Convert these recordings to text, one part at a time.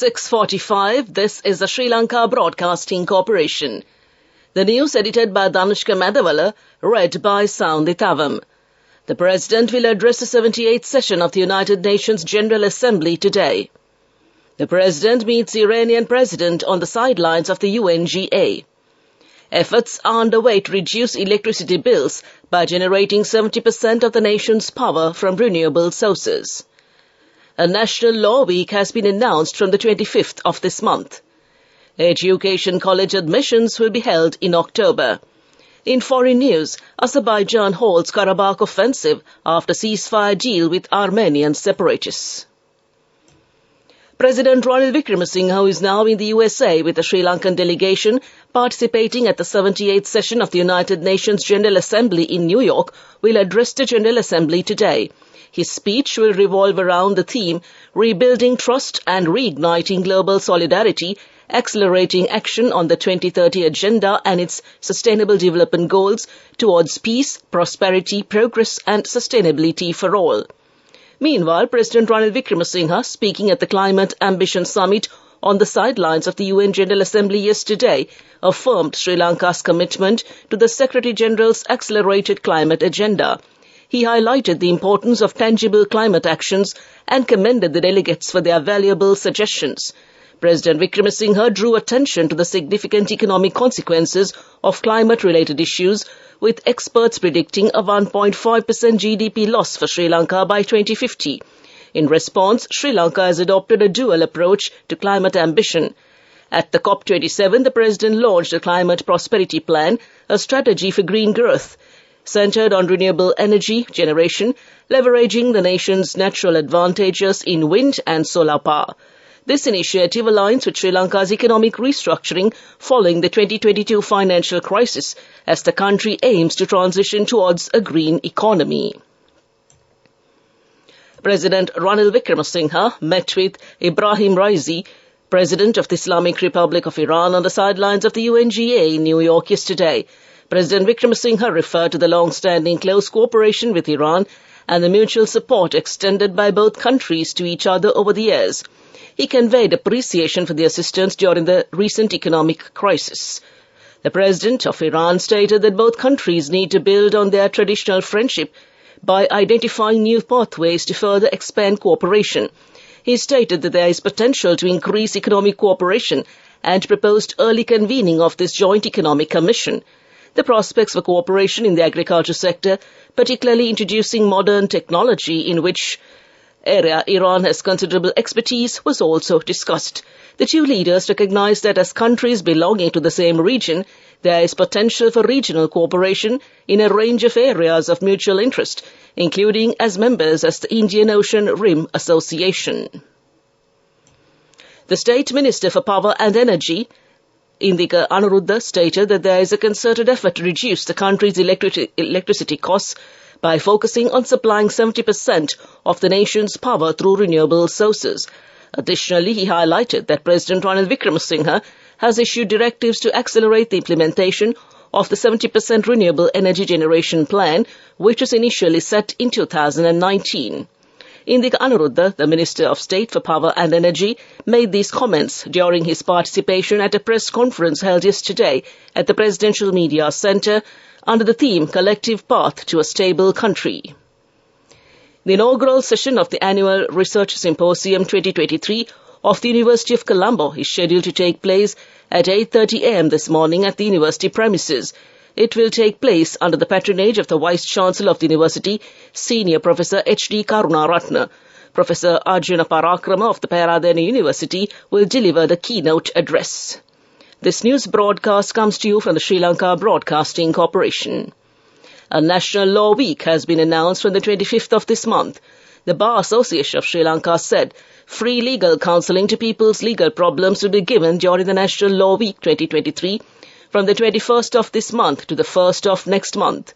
6:45, this is the Sri Lanka Broadcasting Corporation. The news edited by Danushka Madhavala, read by Soundit Avam. The President will address the 78th session of the United Nations General Assembly today. The President meets the Iranian President on the sidelines of the UNGA. Efforts are underway to reduce electricity bills by generating 70% of the nation's power from renewable sources. A National Law Week has been announced from the 25th of this month. Education college admissions will be held in October. In foreign news, Azerbaijan holds Karabakh offensive after ceasefire deal with Armenian separatists. President Ranil Wickremesinghe, who is now in the USA with the Sri Lankan delegation participating at the 78th session of the United Nations General Assembly in New York, will address the General Assembly today. His speech will revolve around the theme, Rebuilding Trust and Reigniting Global Solidarity, Accelerating Action on the 2030 Agenda and its Sustainable Development Goals towards Peace, Prosperity, Progress and Sustainability for All. Meanwhile, President Ranil Wickremesinghe, speaking at the Climate Ambition Summit on the sidelines of the UN General Assembly yesterday, affirmed Sri Lanka's commitment to the Secretary-General's Accelerated Climate Agenda. He highlighted the importance of tangible climate actions and commended the delegates for their valuable suggestions. President Wickremesinghe drew attention to the significant economic consequences of climate-related issues, with experts predicting a 1.5% GDP loss for Sri Lanka by 2050. In response, Sri Lanka has adopted a dual approach to climate ambition. At the COP27, the President launched the Climate Prosperity Plan, a strategy for green growth, centered on renewable energy generation, leveraging the nation's natural advantages in wind and solar power. This initiative aligns with Sri Lanka's economic restructuring following the 2022 financial crisis as the country aims to transition towards a green economy. President Ranil Wickremesinghe met with Ibrahim Raisi, President of the Islamic Republic of Iran, on the sidelines of the UNGA in New York yesterday. President Wickremesinghe referred to the long-standing close cooperation with Iran and the mutual support extended by both countries to each other over the years. He conveyed appreciation for the assistance during the recent economic crisis. The President of Iran stated that both countries need to build on their traditional friendship by identifying new pathways to further expand cooperation. He stated that there is potential to increase economic cooperation and proposed early convening of this Joint Economic Commission. The prospects for cooperation in the agriculture sector, particularly introducing modern technology in which area Iran has considerable expertise, was also discussed. The two leaders recognized that as countries belonging to the same region, there is potential for regional cooperation in a range of areas of mutual interest, including as members as the Indian Ocean Rim Association. The State Minister for Power and Energy, Indika Anuruddha, stated that there is a concerted effort to reduce the country's electricity costs by focusing on supplying 70% of the nation's power through renewable sources. Additionally, he highlighted that President Ranil Wickremesinghe has issued directives to accelerate the implementation of the 70% renewable energy generation plan, which was initially set in 2019. Indika Anuruddha, the Minister of State for Power and Energy, made these comments during his participation at a press conference held yesterday at the Presidential Media Centre under the theme Collective Path to a Stable Country. The inaugural session of the annual Research Symposium 2023 of the University of Colombo is scheduled to take place at 8:30 a.m. this morning at the university premises. It will take place under the patronage of the Vice-Chancellor of the University, Senior Professor H.D. Karunaratne. Professor Arjuna Parakrama of the Peradeniya University will deliver the keynote address. This news broadcast comes to you from the Sri Lanka Broadcasting Corporation. A National Law Week has been announced from the 25th of this month. The Bar Association of Sri Lanka said free legal counselling to people's legal problems will be given during the National Law Week 2023 from the 21st of this month to the 1st of next month.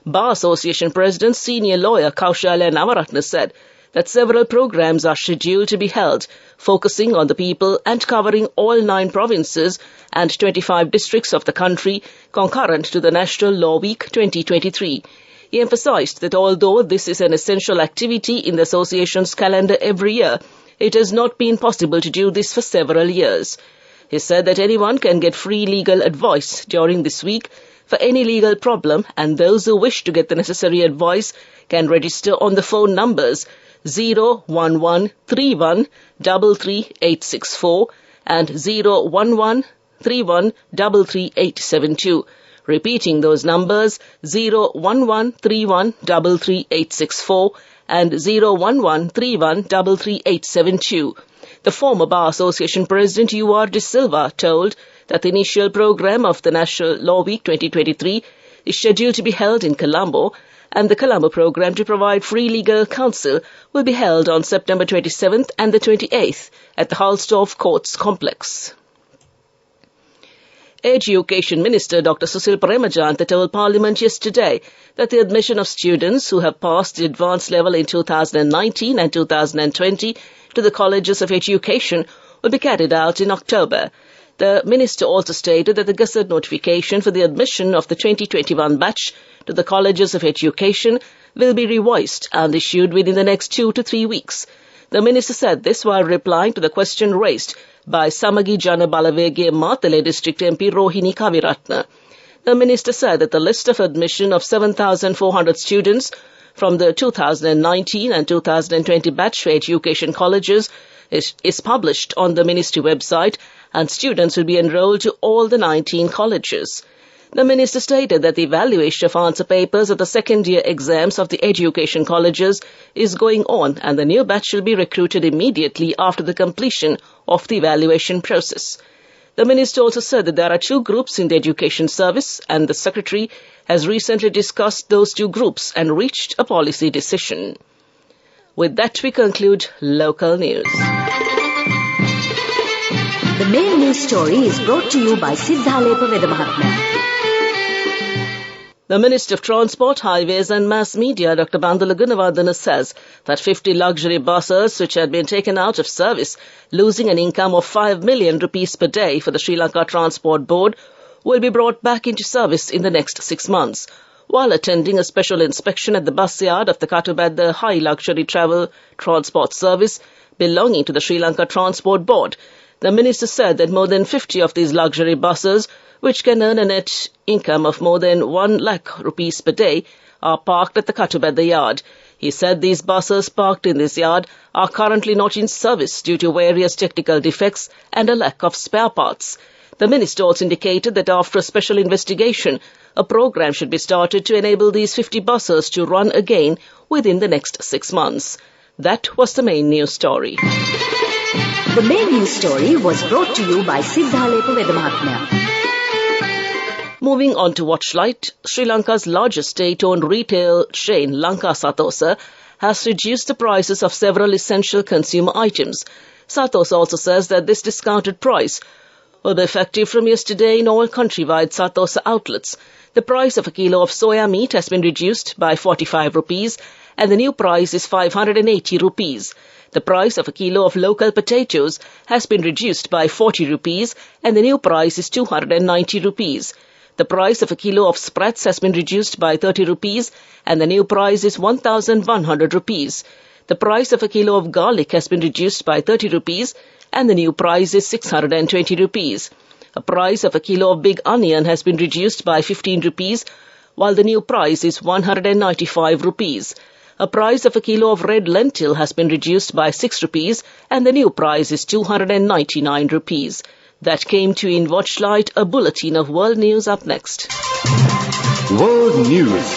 Bar Association President, Senior Lawyer Kaushalya Navaratne said that several programs are scheduled to be held, focusing on the people and covering all 9 provinces and 25 districts of the country, concurrent to the National Law Week 2023. He emphasized that although this is an essential activity in the association's calendar every year, it has not been possible to do this for several years. He said that anyone can get free legal advice during this week for any legal problem, and those who wish to get the necessary advice can register on the phone numbers 01131 33864 and 01131 33872. Repeating those numbers 01131 33864 and 01131 33872. The former Bar Association President U.R. De Silva told that the initial program of the National Law Week 2023 is scheduled to be held in Colombo, and the Colombo program to provide free legal counsel will be held on September 27th and the 28th at the Halsdorf Courts Complex. Education Minister Dr. Susil Premajanta told Parliament yesterday that the admission of students who have passed the advanced level in 2019 and 2020 to the colleges of education will be carried out in October. The minister also stated that the Gazette notification for the admission of the 2021 batch to the colleges of education will be revised and issued within the next 2 to 3 weeks. The minister said this while replying to the question raised by Samagi Jana Balavege Matale District MP Rohini Kaviratna. The minister said that the list of admission of 7,400 students from the 2019 and 2020 batch for education colleges is published on the ministry website, and students will be enrolled to all the 19 colleges. The minister stated that the evaluation of answer papers of the second-year exams of the education colleges is going on, and the new batch will be recruited immediately after the completion of the evaluation process. The minister also said that there are 2 groups in the education service, and the secretary has recently discussed those 2 groups and reached a policy decision. With that, we conclude local news. The main news story is brought to you by Sinhala Vedamahatma. The Minister of Transport, Highways and Mass Media, Dr. Bandula Gunawardena, says that 50 luxury buses which had been taken out of service, losing an income of 5 million rupees per day for the Sri Lanka Transport Board, will be brought back into service in the next 6 months. While attending a special inspection at the bus yard of the Katubad High Luxury Travel Transport Service belonging to the Sri Lanka Transport Board, the minister said that more than 50 of these luxury buses, which can earn a net income of more than 1 lakh rupees per day, are parked at the Katubad yard. He said these buses parked in this yard are currently not in service due to various technical defects and a lack of spare parts. The minister also indicated that after a special investigation, a program should be started to enable these 50 buses to run again within the next 6 months. That was the main news story. The main news story was brought to you by Sinhala Vedamahatma. Moving on to Watchlight, Sri Lanka's largest state-owned retail chain, Lanka Satosa, has reduced the prices of several essential consumer items. Satosa also says that this discounted price will be effective from yesterday in all countrywide Satosa outlets. The price of a kilo of soya meat has been reduced by 45 rupees, and the new price is 580 rupees. The price of a kilo of local potatoes has been reduced by 40 rupees, and the new price is 290 rupees. The price of a kilo of sprats has been reduced by 30 rupees, and the new price is 1,100 rupees. The price of a kilo of garlic has been reduced by 30 rupees, and the new price is 620 rupees. The price of a kilo of big onion has been reduced by 15 rupees, while the new price is 195 rupees. A price of a kilo of red lentil has been reduced by 6 rupees, and the new price is 299 rupees. That came to in Watchlight, a bulletin of world news up next. World News.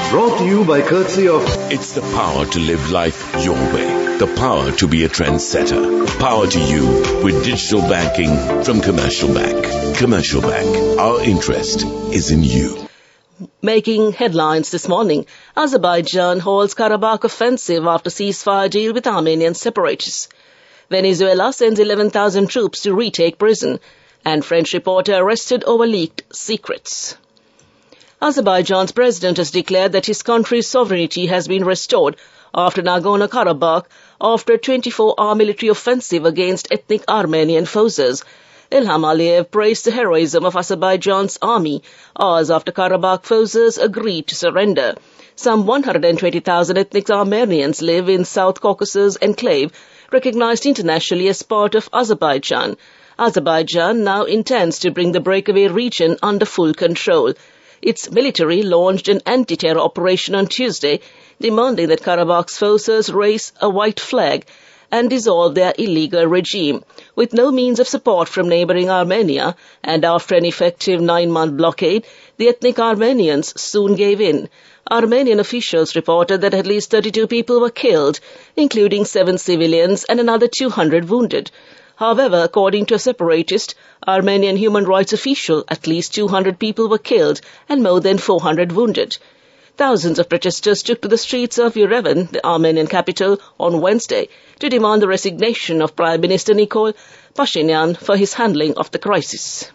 Brought to you by courtesy of... It's the power to live life your way. The power to be a trendsetter. Power to you with digital banking from Commercial Bank. Commercial Bank. Our interest is in you. Making headlines this morning, Azerbaijan holds Karabakh offensive after ceasefire deal with Armenian separatists. Venezuela sends 11,000 troops to retake prison, and French reporter arrested over leaked secrets. Azerbaijan's president has declared that his country's sovereignty has been restored after Nagorno-Karabakh after a 24-hour military offensive against ethnic Armenian forces. Ilham Aliyev praised the heroism of Azerbaijan's army hours after Karabakh forces agreed to surrender. Some 120,000 ethnic Armenians live in South Caucasus enclave, recognized internationally as part of Azerbaijan. Azerbaijan now intends to bring the breakaway region under full control. Its military launched an anti-terror operation on Tuesday, demanding that Karabakh's forces raise a white flag and dissolve their illegal regime. With no means of support from neighboring Armenia, and after an effective 9-month blockade, the ethnic Armenians soon gave in. Armenian officials reported that at least 32 people were killed, including 7 civilians and another 200 wounded. However, according to a separatist Armenian human rights official, at least 200 people were killed and more than 400 wounded. Thousands of protesters took to the streets of Yerevan, the Armenian capital, on Wednesday to demand the resignation of Prime Minister Nikol Pashinyan for his handling of the crisis.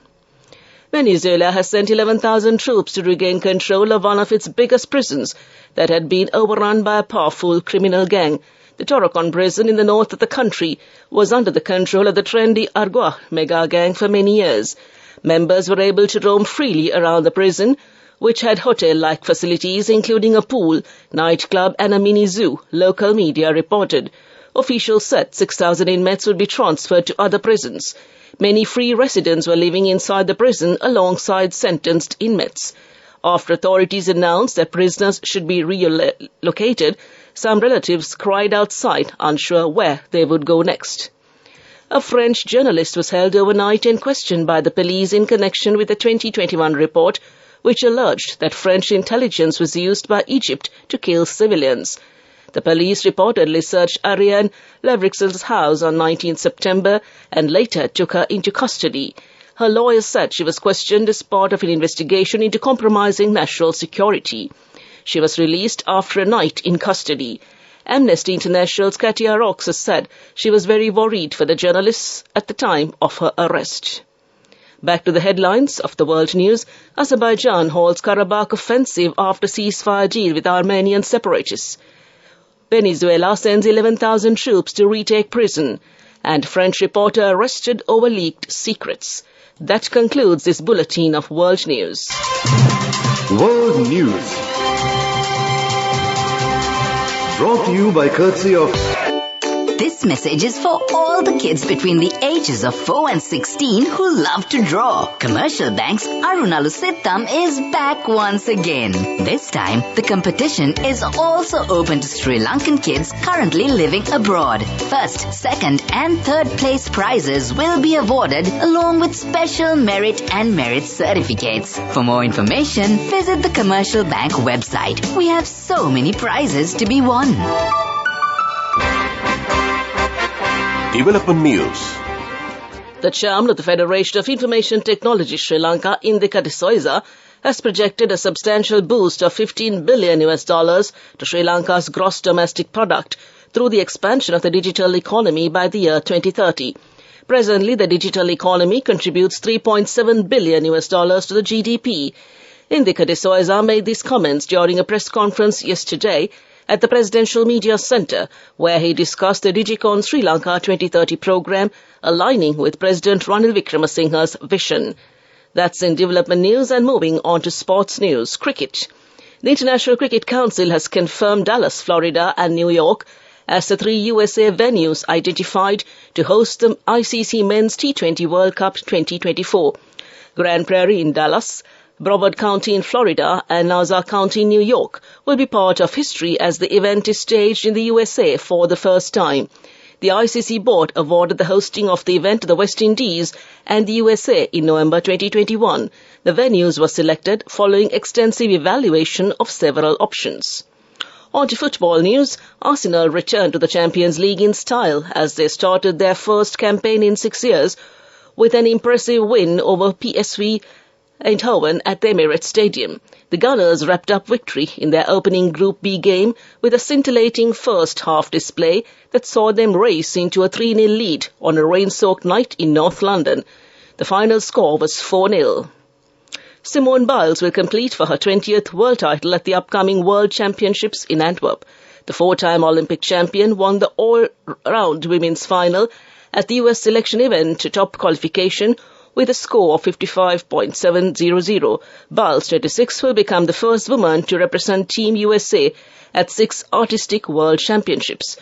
Venezuela has sent 11,000 troops to regain control of one of its biggest prisons that had been overrun by a powerful criminal gang. The Torocon prison in the north of the country was under the control of the trendy Argua mega gang for many years. Members were able to roam freely around the prison, which had hotel-like facilities including a pool, nightclub and a mini zoo, local media reported. Officials said 6,000 inmates would be transferred to other prisons. Many free residents were living inside the prison alongside sentenced inmates. After authorities announced that prisoners should be relocated, some relatives cried outside, unsure where they would go next. A French journalist was held overnight and questioned by the police in connection with the 2021 report, which alleged that French intelligence was used by Egypt to kill civilians. The police reportedly searched Ariane Levrixel's house on 19 September and later took her into custody. Her lawyer said she was questioned as part of an investigation into compromising national security. She was released after a night in custody. Amnesty International's Katia Rox has said she was very worried for the journalists at the time of her arrest. Back to the headlines of the world news. Azerbaijan halts Karabakh offensive after ceasefire deal with Armenian separatists. Venezuela sends 11,000 troops to retake prison. And French reporter arrested over leaked secrets. That concludes this bulletin of world news. World News. Brought to you by courtesy of... This message is for all the kids between the ages of 4 and 16 who love to draw. Commercial Bank's Arunalu Sittam is back once again. This time, the competition is also open to Sri Lankan kids currently living abroad. First, second and third place prizes will be awarded along with special merit and merit certificates. For more information, visit the Commercial Bank website. We have so many prizes to be won. Development News. The chairman of the Federation of Information Technology Sri Lanka, Indika de Souza, has projected a substantial boost of $15 billion to Sri Lanka's gross domestic product through the expansion of the digital economy by the year 2030. Presently, the digital economy contributes $3.7 billion to the GDP. Indika de Souza made these comments during a press conference yesterday at the Presidential Media Centre, where he discussed the Digicon Sri Lanka 2030 programme, aligning with President Ranil Wickremesinghe's vision. That's in development news, and moving on to sports news. Cricket. The International Cricket Council has confirmed Dallas, Florida and New York as the 3 USA venues identified to host the ICC Men's T20 World Cup 2024. Grand Prairie in Dallas, Broward County in Florida and Nassau County in New York will be part of history as the event is staged in the USA for the first time. The ICC board awarded the hosting of the event to the West Indies and the USA in November 2021. The venues were selected following extensive evaluation of several options. On to football news. Arsenal returned to the Champions League in style as they started their first campaign in 6 years with an impressive win over PSV Eindhoven at the Emirates Stadium. The Gunners wrapped up victory in their opening Group B game with a scintillating first-half display that saw them race into a 3-0 lead on a rain-soaked night in North London. The final score was 4-0. Simone Biles will compete for her 20th world title at the upcoming World Championships in Antwerp. The 4-time Olympic champion won the all-round women's final at the US selection event to top qualification with a score of 55.700. Biles, 26, will become the first woman to represent Team USA at 6 Artistic World Championships.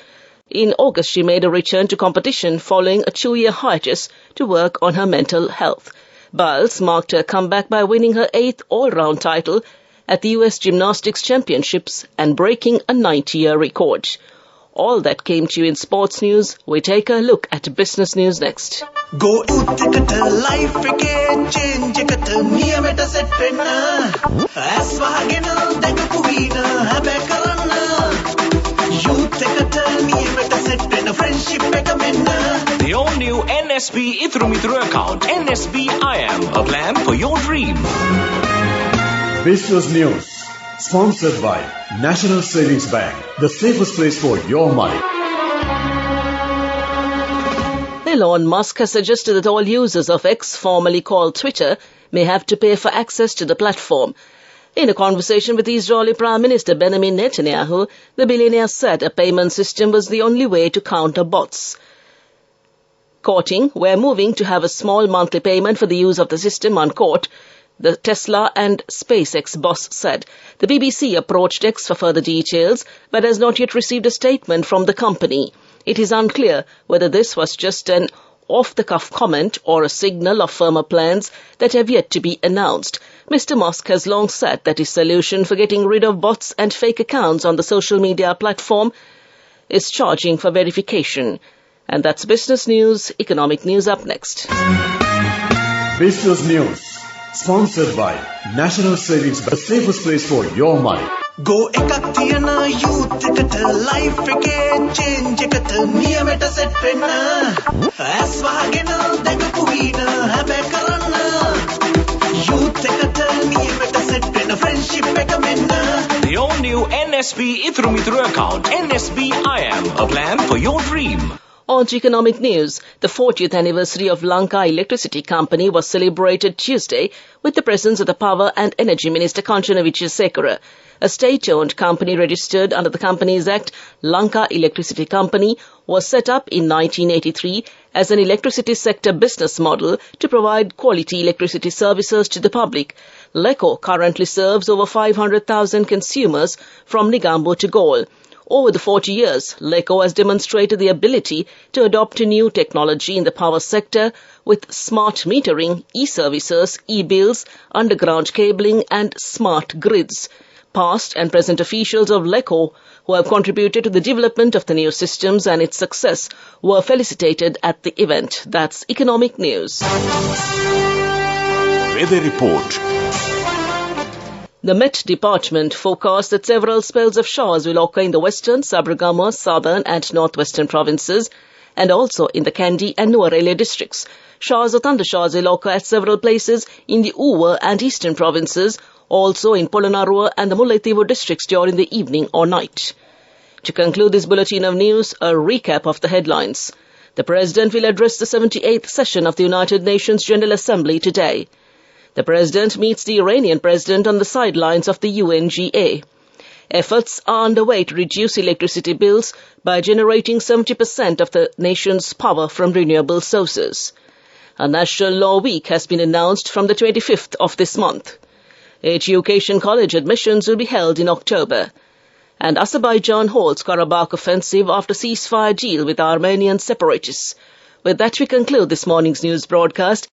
In August, she made a return to competition following a 2-year hiatus to work on her mental health. Biles marked her comeback by winning her 8th all-round title at the US Gymnastics Championships and breaking a 90-year record. All that came to you in sports news. We take a look at business news next. Go life change niyameta set penna aswagena dagapuina habekarana youth ekata niyameta set penna friendship ekamenna. The all-new NSB Itru account, NSB IAM, a plan for your dream. Business News, sponsored by National Savings Bank, the safest place for your money. Elon Musk has suggested that all users of X, formerly called Twitter, may have to pay for access to the platform. In a conversation with Israeli Prime Minister Benjamin Netanyahu, the billionaire said a payment system was the only way to counter bots. Quoting, "We're moving to have a small monthly payment for the use of the system," unquote, the Tesla and SpaceX boss said. The BBC approached X for further details, but has not yet received a statement from the company. It is unclear whether this was just an off-the-cuff comment or a signal of firmer plans that have yet to be announced. Mr. Musk has long said that his solution for getting rid of bots and fake accounts on the social media platform is charging for verification. And that's business news. Economic news up next. Business News, sponsored by National Savings Bank, the safest place for your money. Go ekak thiyana youth ekata life change ekata niyameta set penna aswagena dagapuina habekarana youth ekata niyameta set penna friendship ekamenna. The all-new NSB Itru account, NSB IAM, a plan for your dream. On to economic news, the 40th anniversary of Lanka Electricity Company was celebrated Tuesday with the presence of the Power and Energy Minister Kanchana Wijesekara. A state-owned company registered under the Companies Act, Lanka Electricity Company, was set up in 1983 as an electricity sector business model to provide quality electricity services to the public. LECO currently serves over 500,000 consumers from Negombo to Galle. Over the 40 years, LECO has demonstrated the ability to adopt a new technology in the power sector with smart metering, e-services, e-bills, underground cabling and smart grids. Past and present officials of LECO who have contributed to the development of the new systems and its success were felicitated at the event. That's economic news. Weather report. The Met Department forecast that several spells of showers will occur in the western, Sabargama, southern and northwestern provinces and also in the Kandy and Nuwara districts. Showers or thundershowers will occur at several places in the Uva and eastern provinces, also in Polonnaruwa and the Mullaitivu districts during the evening or night. To conclude this bulletin of news, a recap of the headlines. The President will address the 78th session of the United Nations General Assembly today. The President meets the Iranian President on the sidelines of the UNGA. Efforts are underway to reduce electricity bills by generating 70% of the nation's power from renewable sources. A National Law Week has been announced from the 25th of this month. Education college admissions will be held in October. And Azerbaijan holds Karabakh offensive after ceasefire deal with Armenian separatists. With that, we conclude this morning's news broadcast.